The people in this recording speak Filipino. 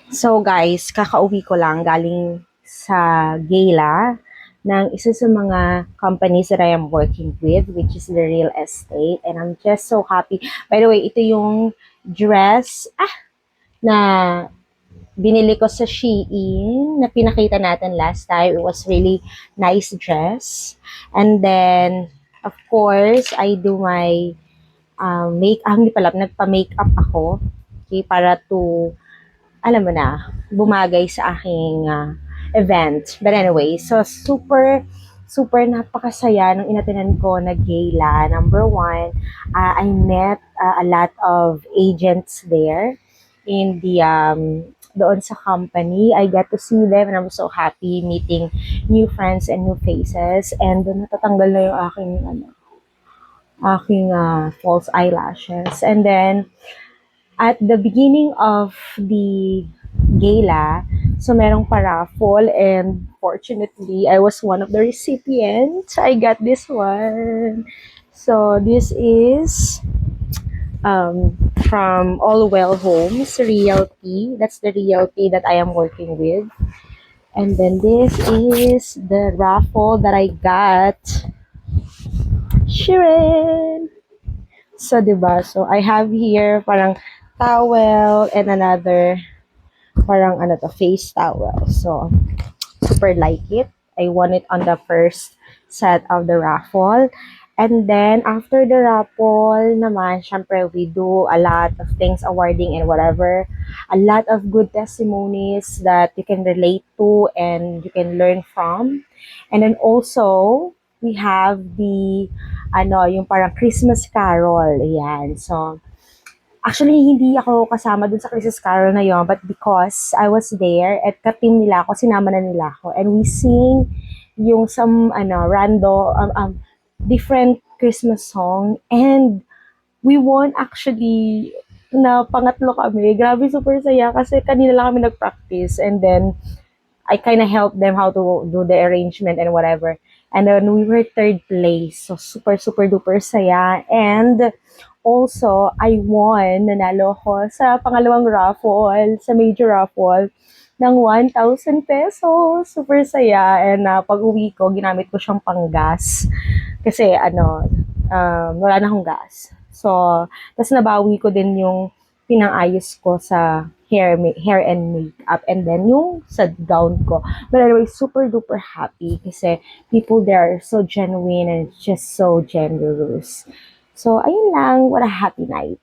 So guys, kakauwi ko lang galing sa gala ng isa sa mga companies that I am working with, which is the real estate. And I'm just so happy. By the way, ito yung dress na binili ko sa Shein na pinakita natin last time. It was really nice dress. And then, of course, I do my hindi pala, nagpa-makeup ako. Okay, para to alam mo na, bumagay sa aking event. But anyway, so super napakasaya nung inatinan ko na gala. Number one, I met a lot of agents there in the doon sa company. I got to see them and I'm so happy meeting new friends and new faces. And doon natatanggal na yung aking false eyelashes. And then at the beginning of the gala, so merong paraffol and fortunately, I was one of the recipients. I got this one. So this is from All Well Homes Realty. That's the realty that I am working with. And then this is the raffle that I got. Shirin! So, diba? So, I have here parang towel and another parang face towel. So, super like it. I won it on the first set of the raffle. And then, after the raffle naman, syempre, we do a lot of things, awarding and whatever. A lot of good testimonies that you can relate to and you can learn from. And then also, we have the, yung parang Christmas Carol. Ayan. So, actually, hindi ako kasama dun sa Christmas Carol na yon, but because I was there at ka-team nila ako, sinama na nila ako. And we sing yung some, different Christmas song. And we won actually na pangatlo kami. Grabe, super saya kasi kanina lang kami nag-practice. And then, I kind of helped them how to do the arrangement and whatever. And then we were third place. So super duper saya. And also, I won, nanalo ko sa pangalawang raffle, sa major raffle, ng 1,000 pesos. Super saya. And pag uwi ko, ginamit ko siyang panggas. Kasi wala na akong gas. So, tas nabawi ko din yung pinangayos ko sa hair and makeup, and then yung sa gown ko. But anyway, super duper happy kasi people there are so genuine and just so generous. So, ayun lang. What a happy night.